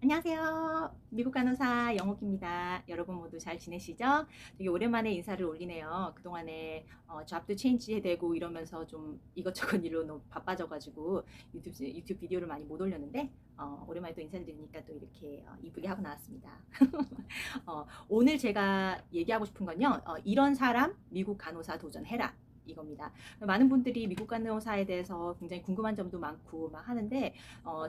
안녕하세요. 미국 간호사 영옥입니다. 여러분 모두 잘 지내시죠? 되게 오랜만에 인사를 올리네요. 그동안에 잡도 체인지되고 이러면서 좀 이것저것 일로 너무 바빠져가지고 유튜브 비디오를 많이 못 올렸는데 오랜만에 또 인사를 드리니까 또 이렇게 이쁘게 하고 나왔습니다. 오늘 제가 얘기하고 싶은 건요. 이런 사람 미국 간호사 도전해라. 이겁니다. 많은 분들이 미국 간호사에 대해서 굉장히 궁금한 점도 많고 막 하는데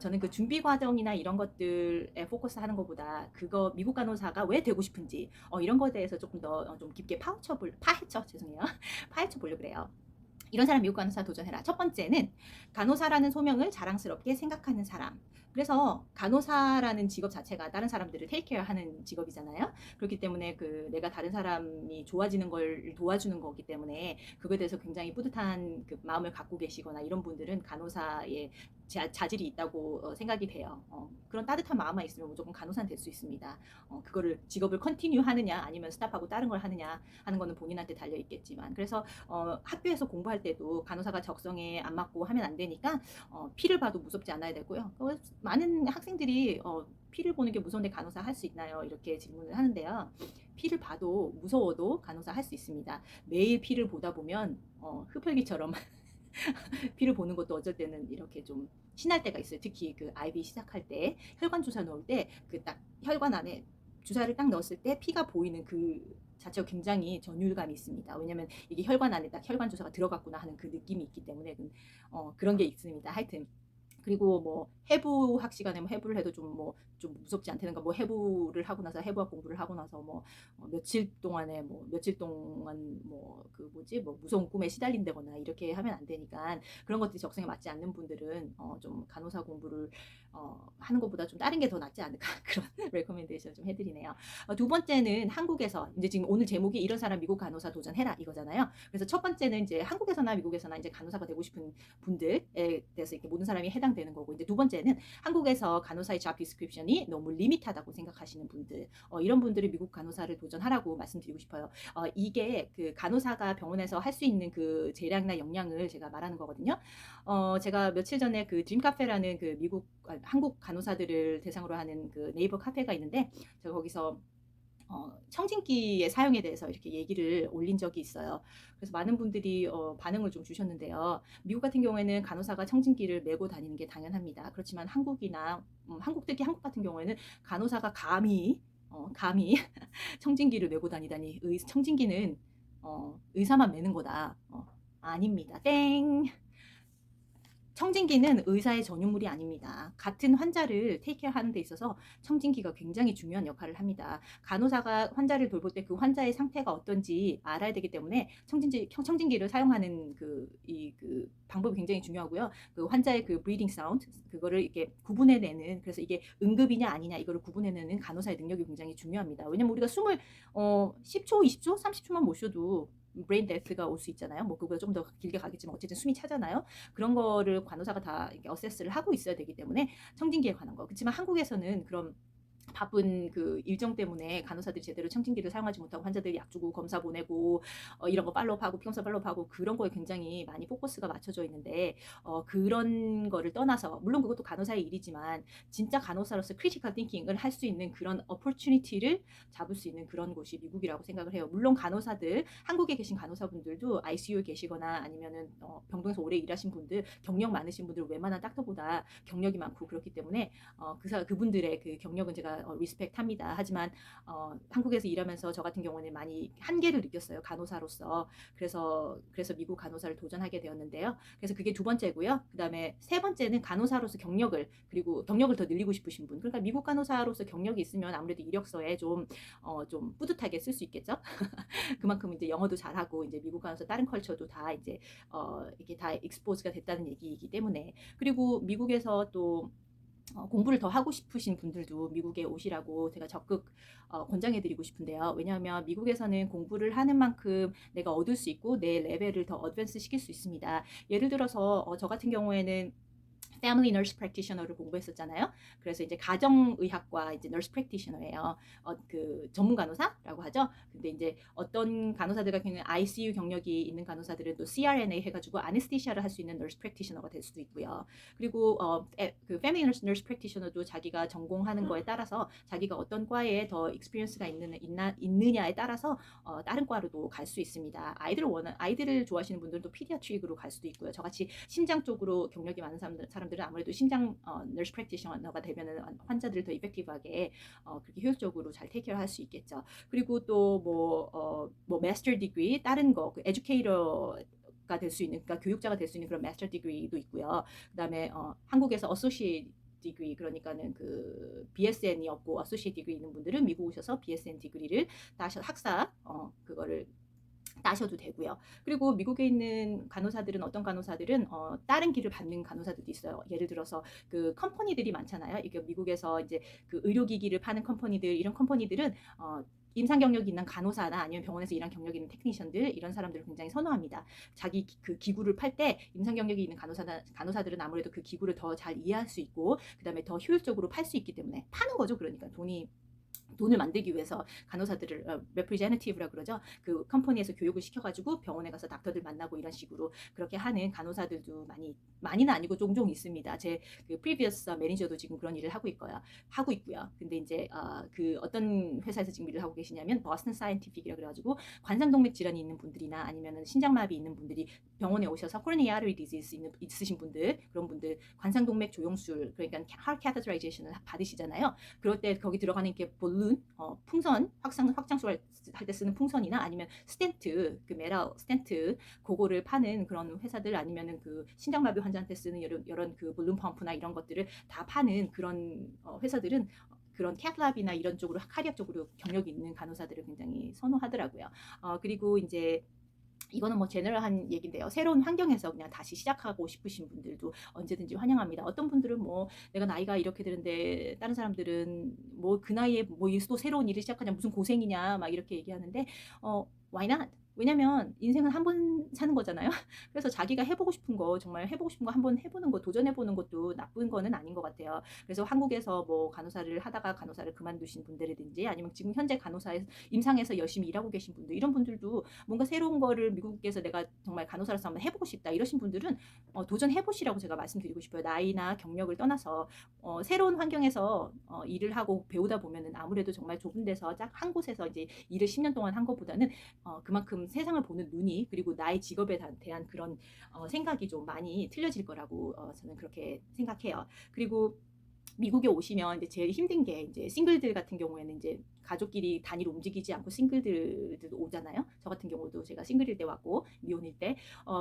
저는 그 준비 과정이나 이런 것들에 포커스 하는 것보다 그거 미국 간호사가 왜 되고 싶은지 이런 거에 대해서 조금 더 좀 깊게 파헤쳐 죄송해요. 파헤쳐 보려고 그래요. 이런 사람 미국 간호사 도전해라. 첫 번째는 간호사라는 소명을 자랑스럽게 생각하는 사람. 그래서 간호사라는 직업 자체가 다른 사람들을 테이크케어하는 직업이잖아요. 그렇기 때문에 그 내가 다른 사람이 좋아지는 걸 도와주는 거기 때문에 그거에 대해서 굉장히 뿌듯한 그 마음을 갖고 계시거나 이런 분들은 간호사의 자질이 있다고 생각이 돼요. 그런 따뜻한 마음만 있으면 무조건 간호사는 될 수 있습니다. 그거를 직업을 컨티뉴 하느냐 아니면 스탑하고 다른 걸 하느냐 하는 거는 본인한테 달려 있겠지만 그래서 학교에서 공부할 때도 간호사가 적성에 안 맞고 하면 안 되니까 피를 봐도 무섭지 않아야 되고요. 많은 학생들이 피를 보는 게 무서운데 간호사 할 수 있나요? 이렇게 질문을 하는데요. 피를 봐도 무서워도 간호사 할 수 있습니다. 매일 피를 보다 보면 흡혈귀처럼 피를 보는 것도 어쩔 때는 이렇게 좀 신날 때가 있어요. 특히 그 아이비 시작할 때 혈관 주사 넣을 때 그 딱 혈관 안에 주사를 딱 넣었을 때 피가 보이는 그 자체가 굉장히 전율감이 있습니다. 왜냐면 이게 혈관 안에 딱 혈관 주사가 들어갔구나 하는 그 느낌이 있기 때문에 그런 게 있습니다. 하여튼 그리고 뭐 해부학 시간에 뭐 해부를 해도 좀 무섭지 않다는가 뭐 해부를 하고 나서 해부학 공부를 하고 나서 뭐 며칠 동안 뭐 그 뭐지 뭐 무서운 꿈에 시달린다거나 이렇게 하면 안 되니까 그런 것들이 적성에 맞지 않는 분들은 좀 간호사 공부를 하는 것보다 좀 다른 게 더 낫지 않을까 그런 레코멘데이션 좀 해드리네요. 두 번째는 한국에서 이제 지금 오늘 제목이 이런 사람 미국 간호사 도전해라 이거잖아요. 그래서 첫 번째는 이제 한국에서나 미국에서나 이제 간호사가 되고 싶은 분들에 대해서 이렇게 모든 사람이 해당되는 거고 이제 두 번째는 한국에서 간호사의 잡 디스크립션이 너무 리미트하다고 생각하시는 분들 이런 분들이 미국 간호사를 도전하라고 말씀드리고 싶어요. 이게 그 간호사가 병원에서 할 수 있는 그 재량이나 역량을 제가 말하는 거거든요. 제가 며칠 전에 그 드림 카페라는 그 한국 간호사들을 대상으로 하는 그 네이버 카페가 있는데 제가 거기서 청진기의 사용에 대해서 이렇게 얘기를 올린 적이 있어요. 그래서 많은 분들이 반응을 좀 주셨는데요. 미국 같은 경우에는 간호사가 청진기를 메고 다니는 게 당연합니다. 그렇지만 특히 한국 같은 경우에는 간호사가 감히 청진기를 메고 다니다니 청진기는 의사만 메는 거다. 아닙니다. 땡. 청진기는 의사의 전유물이 아닙니다. 같은 환자를 테이크하는 데 있어서 청진기가 굉장히 중요한 역할을 합니다. 간호사가 환자를 돌볼 때 그 환자의 상태가 어떤지 알아야 되기 때문에 청진기를 사용하는 그 방법이 굉장히 중요하고요. 그 환자의 그 브리딩 사운드 그거를 이렇게 구분해내는 그래서 이게 응급이냐 아니냐 이거를 구분해내는 간호사의 능력이 굉장히 중요합니다. 왜냐면 우리가 숨을 10초, 20초, 30초만 못 쉬어도 브레인 데스가 올 수 있잖아요. 뭐 그거보다 좀 더 길게 가겠지만 어쨌든 숨이 차잖아요. 그런 거를 간호사가 다 이렇게 어세스를 하고 있어야 되기 때문에 청진기에 관한 거. 그렇지만 한국에서는 그런 바쁜 그 일정 때문에 간호사들이 제대로 청진기를 사용하지 못하고 환자들 약 주고 검사 보내고 이런 거 팔로우하고 피검사 팔로우하고 그런 거에 굉장히 많이 포커스가 맞춰져 있는데 그런 거를 떠나서 물론 그것도 간호사의 일이지만 진짜 간호사로서 크리티컬 띵킹을 할 수 있는 그런 어퍼튜니티를 잡을 수 있는 그런 곳이 미국이라고 생각을 해요. 물론 간호사들 한국에 계신 간호사분들도 ICU에 계시거나 아니면은 병동에서 오래 일하신 분들 경력 많으신 분들 웬만한 닥터보다 경력이 많고 그렇기 때문에 그분들의 그 경력은 제가 리스펙트합니다. 하지만 한국에서 일하면서 저 같은 경우는 많이 한계를 느꼈어요. 간호사로서. 그래서 미국 간호사를 도전하게 되었는데요. 그래서 그게 두 번째고요. 그다음에 세 번째는 간호사로서 그리고 경력을 더 늘리고 싶으신 분. 그러니까 미국 간호사로서 경력이 있으면 아무래도 이력서에 좀 뿌듯하게 쓸 수 있겠죠. 그만큼 이제 영어도 잘하고 이제 미국 간호사 다른 컬처도 다 이제 이게 다 익스포즈가 됐다는 얘기이기 때문에 그리고 미국에서 또 공부를 더 하고 싶으신 분들도 미국에 오시라고 제가 적극 권장해드리고 싶은데요. 왜냐하면 미국에서는 공부를 하는 만큼 내가 얻을 수 있고 내 레벨을 더 어드밴스 시킬 수 있습니다. 예를 들어서 저 같은 경우에는 패밀리 너스 프랙티셔너를 공부했었잖아요. 그래서 이제 가정의학과 이제 너스 프랙티셔너예요. 그 전문 간호사라고 하죠. 근데 이제 어떤 간호사들 같은 경우는 ICU 경력이 있는 간호사들은 또 CRNA 해가지고 아네스티시아를 할 수 있는 너스 프랙티셔너가 될 수도 있고요. 그리고 그 패밀리 너스 프랙티셔너도 자기가 전공하는 거에 따라서 자기가 어떤 과에 더 익스피리언스가 있느냐에 따라서 다른 과로도 갈 수 있습니다. 아이들을 좋아하시는 분들은 또 피디아트릭으로 갈 수도 있고요. 저같이 심장 쪽으로 경력이 많은 사람들은 아무래도 심장 너스 프랙티셔너가 되면은 환자들을 더 이펙티브하게 그렇게 효율적으로 잘 테이크케어 할 수 있겠죠. 그리고 또 뭐 마스터 디그리 다른 거 그 에듀케이터가 될 수 있는, 그러니까 교육자가 될 수 있는 그런 마스터 디그리도 있고요. 그다음에 한국에서 어소시에이트 디그리, 그러니까는 그 BSN이 없고 어소시에이트 디그리 있는 분들은 미국 오셔서 BSN 디그리를 따셔 학사 그거를 따셔도 되고요. 그리고 미국에 있는 간호사들은 어떤 간호사들은 다른 길을 받는 간호사들도 있어요. 예를 들어서 그 컴퍼니들이 많잖아요. 이게 미국에서 이제 그 의료기기를 파는 컴퍼니들, 이런 컴퍼니들은 임상 경력이 있는 간호사나 아니면 병원에서 일한 경력이 있는 테크니션들, 이런 사람들을 굉장히 선호합니다. 자기 그 기구를 팔 때 임상 경력이 있는 간호사들은 아무래도 그 기구를 더 잘 이해할 수 있고 그다음에 더 효율적으로 팔 수 있기 때문에, 파는 거죠. 그러니까 돈을 만들기 위해서 간호사들을 representative라 그러죠. 그 컴퍼니에서 교육을 시켜가지고 병원에 가서 닥터들 만나고 이런 식으로 그렇게 하는 간호사들도 많이는 아니고 종종 있습니다. 제 그 previous 매니저도 지금 그런 일을 하고 있고요. 근데 이제 그 어떤 회사에서 지금 일을 하고 계시냐면 버스턴 사이언티픽이라 그래가지고 관상동맥 질환이 있는 분들이나 아니면 신장마비 있는 분들이 병원에 오셔서 coronary artery disease 있으신 분들, 그런 분들 관상동맥 조영술, 그러니까 heart catheterization을 받으시잖아요. 그럴 때 거기 들어가는 게 볼룬, 풍선, 확장술 할 때 쓰는 풍선이나 아니면 스텐트, 그 메tal 스텐트, 그거를 파는 그런 회사들, 아니면은 그 신장마비 환자한테 쓰는 이런 그 볼룬 펌프나 이런 것들을 다 파는 그런 회사들은 그런 캐슬랍이나 이런 쪽으로 카리학 쪽으로 경력이 있는 간호사들을 굉장히 선호하더라고요. 그리고 이제 이거는 뭐 제너럴한 얘기인데요. 새로운 환경에서 그냥 다시 시작하고 싶으신 분들도 언제든지 환영합니다. 어떤 분들은 뭐 내가 나이가 이렇게 되는데 다른 사람들은 뭐 그 나이에 뭐 또 새로운 일을 시작하냐 무슨 고생이냐 막 이렇게 얘기하는데 why not? 왜냐면 인생은 한 번 사는 거잖아요. 그래서 자기가 해보고 싶은 거, 정말 해보고 싶은 거 한번 해보는 거, 도전해보는 것도 나쁜 거는 아닌 것 같아요. 그래서 한국에서 뭐 간호사를 하다가 간호사를 그만두신 분들이든지 아니면 지금 현재 간호사에서 임상에서 열심히 일하고 계신 분들, 이런 분들도 뭔가 새로운 거를 미국에서 내가 정말 간호사로서 한번 해보고 싶다 이러신 분들은 도전해보시라고 제가 말씀드리고 싶어요. 나이나 경력을 떠나서 새로운 환경에서 일을 하고 배우다 보면은 아무래도 정말 좁은 데서 딱 한 곳에서 이제 일을 10년 동안 한 것보다는 그만큼 세상을 보는 눈이, 그리고 나의 직업에 대한 그런 생각이 좀 많이 틀려질 거라고 저는 그렇게 생각해요. 그리고 미국에 오시면 이제 제일 힘든 게 이제 싱글들 같은 경우에는 이제 가족끼리 단위로 움직이지 않고 싱글들도 오잖아요. 저 같은 경우도 제가 싱글일 때 왔고 미혼일 때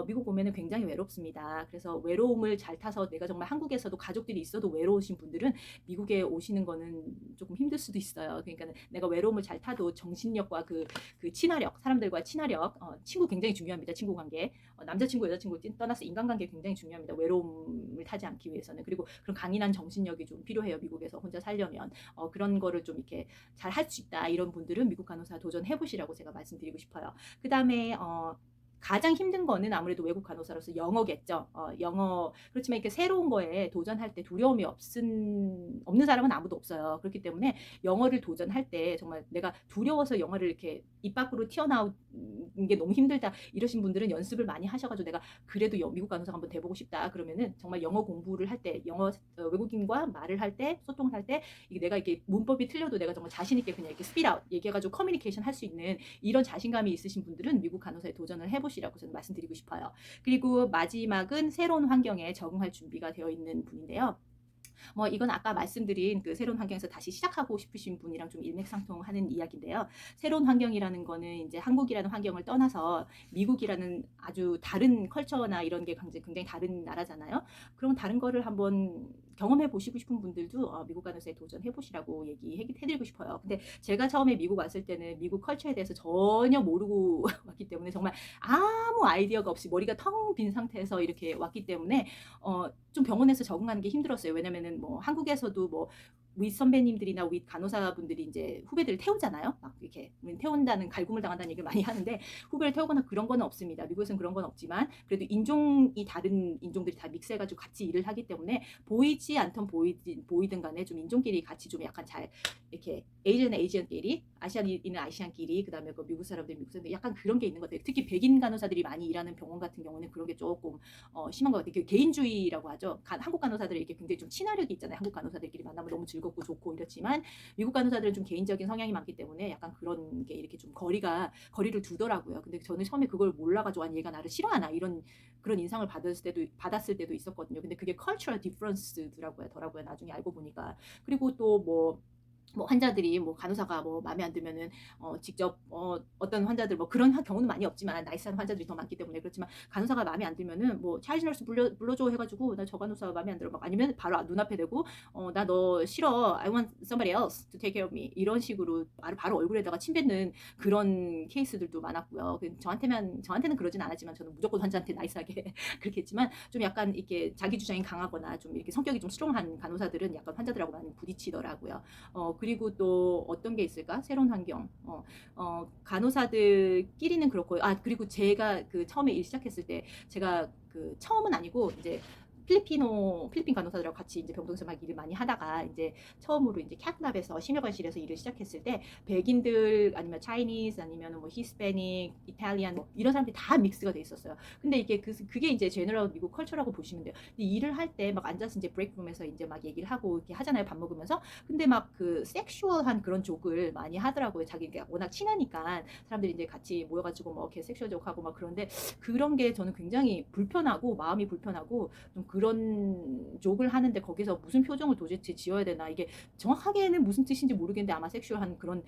미국 오면은 굉장히 외롭습니다. 그래서 외로움을 잘 타서 내가 정말 한국에서도 가족들이 있어도 외로우신 분들은 미국에 오시는 거는 조금 힘들 수도 있어요. 그러니까 내가 외로움을 잘 타도 정신력과 그 친화력, 사람들과 친화력, 친구 굉장히 중요합니다. 친구 관계, 남자친구, 여자친구 떠나서 인간관계 굉장히 중요합니다. 외로움을 타지 않기 위해서는. 그리고 그런 강인한 정신력이 좀 필요해요. 미국에서 혼자 살려면 그런 거를 좀 이렇게 잘 할 수 있다, 이런 분들은 미국 간호사 도전해 보시라고 제가 말씀드리고 싶어요. 그 다음에 가장 힘든 거는 아무래도 외국 간호사로서 영어겠죠. 영어. 그렇지만 이렇게 새로운 거에 도전할 때 두려움이 없는 사람은 아무도 없어요. 그렇기 때문에 영어를 도전할 때 정말 내가 두려워서 영어를 이렇게 입 밖으로 튀어나오는 게 너무 힘들다 이러신 분들은 연습을 많이 하셔가지고 내가 그래도 미국 간호사가 한번 돼보고 싶다 그러면은 정말 영어 공부를 할 때, 외국인과 말을 할 때, 소통을 할 때 이게 내가 이게 문법이 틀려도 내가 정말 자신 있게 그냥 이렇게 스피드 아웃 얘기해가지고 커뮤니케이션 할 수 있는 이런 자신감이 있으신 분들은 미국 간호사에 도전을 해보시라고 저는 말씀드리고 싶어요. 그리고 마지막은 새로운 환경에 적응할 준비가 되어 있는 분인데요. 뭐 이건 아까 말씀드린 그 새로운 환경에서 다시 시작하고 싶으신 분이랑 좀 일맥상통하는 이야기인데요. 새로운 환경이라는 거는 이제 한국이라는 환경을 떠나서 미국이라는 아주 다른 컬처나 이런 게 굉장히 다른 나라잖아요. 그럼 다른 거를 한번 경험해 보시고 싶은 분들도 미국 간호사에 도전해 보시라고 얘기해드리고 싶어요. 근데 제가 처음에 미국 왔을 때는 미국 컬처에 대해서 전혀 모르고 왔기 때문에 정말 아무 아이디어가 없이 머리가 텅 빈 상태에서 이렇게 왔기 때문에 좀 병원에서 적응하는 게 힘들었어요. 왜냐면은 뭐 한국에서도 뭐 윗 선배님들이나 윗 간호사분들이 이제 후배들을 태우잖아요. 막 이렇게 태운다는 갈굼을 당한다는 얘기를 많이 하는데 후배를 태우거나 그런 건 없습니다. 미국에서는 그런 건 없지만 그래도 인종이 다른 인종들이 다 믹스해가지고 같이 일을 하기 때문에 보이지 않던 보이든 간에 좀 인종끼리 같이 좀 약간 잘 이렇게 에이지언은 에이지언끼리 아시안인은 아시안끼리 그다음에 그 미국 사람들 미국 사람들 약간 그런 게 있는 것 같아요. 특히 백인 간호사들이 많이 일하는 병원 같은 경우는 그런 게 조금 심한 것 같아요. 그 개인주의라고 하죠. 한국 간호사들이 이렇게 굉장히 좀 친화력이 있잖아요. 한국 간호사들끼리 만나면 너무 즐겁고 좋고 이렇지만 미국 간호사들은 좀 개인적인 성향이 많기 때문에 약간 그런 게 이렇게 좀 거리를 두더라고요. 근데 저는 처음에 그걸 몰라가지고 아니 얘가 나를 싫어하나 이런 그런 인상을 받았을 때도 있었거든요. 근데 그게 cultural difference더라고요. 나중에 알고 보니까. 그리고 또 뭐 환자들이 뭐 간호사가 뭐 마음에 안 들면은 직접 어떤 환자들 뭐 그런 경우는 많이 없지만 나이스한 환자들이 더 많기 때문에 그렇지만 간호사가 마음에 안 들면은 뭐 차일드 너스 불러줘 해가지고 나 저 간호사 마음에 안 들어 막 아니면 바로 눈앞에 대고 나 너 싫어 I want somebody else to take care of me 이런 식으로 바로 얼굴에다가 침 뱉는 그런 케이스들도 많았고요. 저한테는 그러진 않았지만 저는 무조건 환자한테 나이스하게 그렇게 했지만 좀 약간 이렇게 자기 주장이 강하거나 좀 이렇게 성격이 좀 스트롱한 간호사들은 약간 환자들하고 많이 부딪히더라고요. 그리고 또 어떤 게 있을까? 새로운 환경. 간호사들끼리는 그렇고, 그리고 제가 그 처음에 일 시작했을 때, 제가 그 처음은 아니고, 이제 필리핀 간호사들하고 같이 이제 병동에서 막 일을 많이 하다가 이제 처음으로 이제 캣lab에서 심혈관실에서 일을 시작했을 때 백인들 아니면 차이니스 아니면 뭐 히스패닉, 이탈리안 뭐 이런 사람들이 다 믹스가 돼 있었어요. 근데 이게 그게 이제 제너럴 미국 컬처라고 보시면 돼요. 근데 일을 할 때 막 앉아서 이제 브레이크룸에서 이제 막 얘기를 하고 이렇게 하잖아요. 밥 먹으면서. 근데 막 그 섹슈얼한 그런 족을 많이 하더라고요. 자기가 워낙 친하니까 사람들이 이제 같이 모여가지고 뭐 이렇게 섹슈얼 족하고 막 그런데 그런 게 저는 굉장히 불편하고 마음이 불편하고 좀 그런 족을 하는데 거기서 무슨 표정을 도대체 지어야 되나 이게 정확하게는 무슨 뜻인지 모르겠는데 아마 섹슈얼한 그런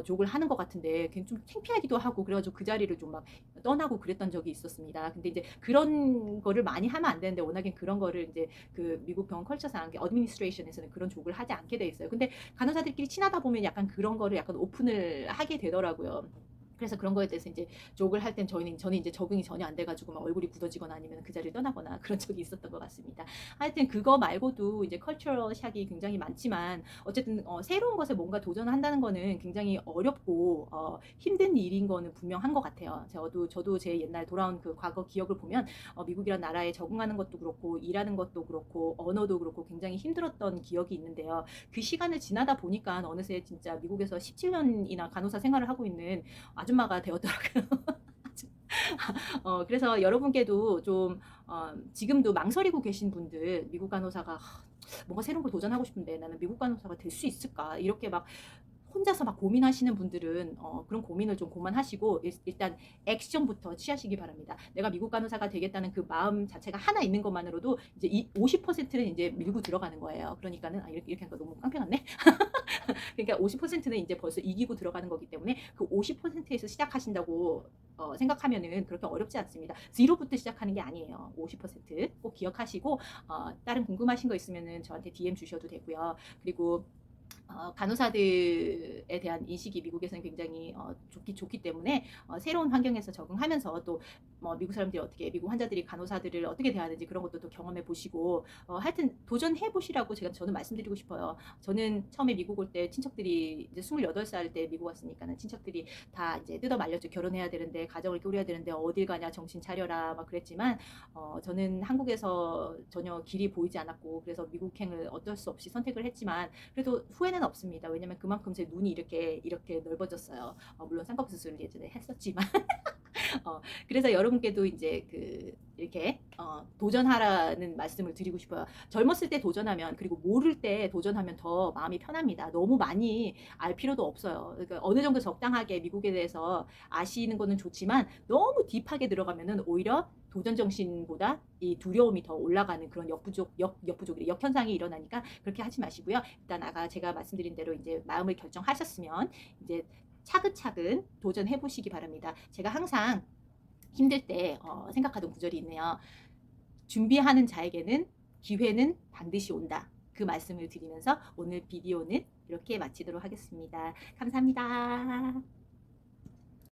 족을 하는 것 같은데 그냥 좀 창피하기도 하고 그래가지고 그 자리를 좀 막 떠나고 그랬던 적이 있었습니다. 근데 이제 그런 거를 많이 하면 안 되는데 워낙에 그런 거를 이제 그 미국 병원 컬처상 어드미니스트레이션에서는 그런 족을 하지 않게 돼 있어요. 근데 간호사들끼리 친하다 보면 약간 그런 거를 약간 오픈을 하게 되더라고요. 그래서 그런 거에 대해서 이제 족을 할 땐 저는 이제 적응이 전혀 안 돼가지고 막 얼굴이 굳어지거나 아니면 그 자리를 떠나거나 그런 적이 있었던 것 같습니다. 하여튼 그거 말고도 이제 컬처럴 샥이 굉장히 많지만 어쨌든 새로운 것에 뭔가 도전한다는 거는 굉장히 어렵고 힘든 일인 거는 분명한 것 같아요. 저도 제 옛날 돌아온 그 과거 기억을 보면 미국이란 나라에 적응하는 것도 그렇고 일하는 것도 그렇고 언어도 그렇고 굉장히 힘들었던 기억이 있는데요. 그 시간을 지나다 보니까 어느새 진짜 미국에서 17년이나 간호사 생활을 하고 있는 아줌마가 되었더라고요. 그래서 여러분께도 좀 지금도 망설이고 계신 분들 미국 간호사가 뭔가 새로운 걸 도전하고 싶은데 나는 미국 간호사가 될 수 있을까 이렇게 막 혼자서 막 고민하시는 분들은 그런 고민을 좀 그만하시고 일단 액션부터 취하시기 바랍니다. 내가 미국 간호사가 되겠다는 그 마음 자체가 하나 있는 것만으로도 이제 이 50%는 이제 밀고 들어가는 거예요. 그러니까는 이렇게 하니까 너무 깡패 같네. 그러니까 50%는 이제 벌써 이기고 들어가는 거기 때문에 그 50%에서 시작하신다고 생각하면은 그렇게 어렵지 않습니다. 0부터 시작하는 게 아니에요. 50%꼭 기억하시고 다른 궁금하신 거 있으면은 저한테 DM 주셔도 되고요. 그리고 간호사들에 대한 인식이 미국에서는 굉장히 좋기 때문에 새로운 환경에서 적응하면서 또 미국 사람들이 미국 환자들이 간호사들을 어떻게 대하는지 그런 것도 또 경험해 보시고 하여튼 도전해 보시라고 저는 말씀드리고 싶어요. 저는 처음에 미국 올 때 친척들이 이제 28살 때 미국 왔으니까는 친척들이 다 이제 뜯어 말렸죠. 결혼해야 되는데 가정을 꾸려야 되는데 어딜 가냐 정신 차려라 막 그랬지만 저는 한국에서 전혀 길이 보이지 않았고 그래서 미국행을 어쩔 수 없이 선택을 했지만 그래도 후회는 없습니다. 왜냐면 그만큼 제 눈이 이렇게 넓어졌어요. 물론 쌍꺼풀 수술을 예전에 했었지만 그래서 여러분께도 이제 이렇게 도전하라는 말씀을 드리고 싶어요. 젊었을 때 도전하면 그리고 모를 때 도전하면 더 마음이 편합니다. 너무 많이 알 필요도 없어요. 그러니까 어느 정도 적당하게 미국에 대해서 아시는 거는 좋지만 너무 딥하게 들어가면은 오히려 도전 정신보다 이 두려움이 더 올라가는 그런 역현상이 일어나니까 그렇게 하지 마시고요. 일단 제가 말씀드린 대로 이제 마음을 결정하셨으면 이제 차근차근 도전해 보시기 바랍니다. 제가 항상 힘들 때 생각하던 구절이 있네요. 준비하는 자에게는 기회는 반드시 온다. 그 말씀을 드리면서 오늘 비디오는 이렇게 마치도록 하겠습니다. 감사합니다.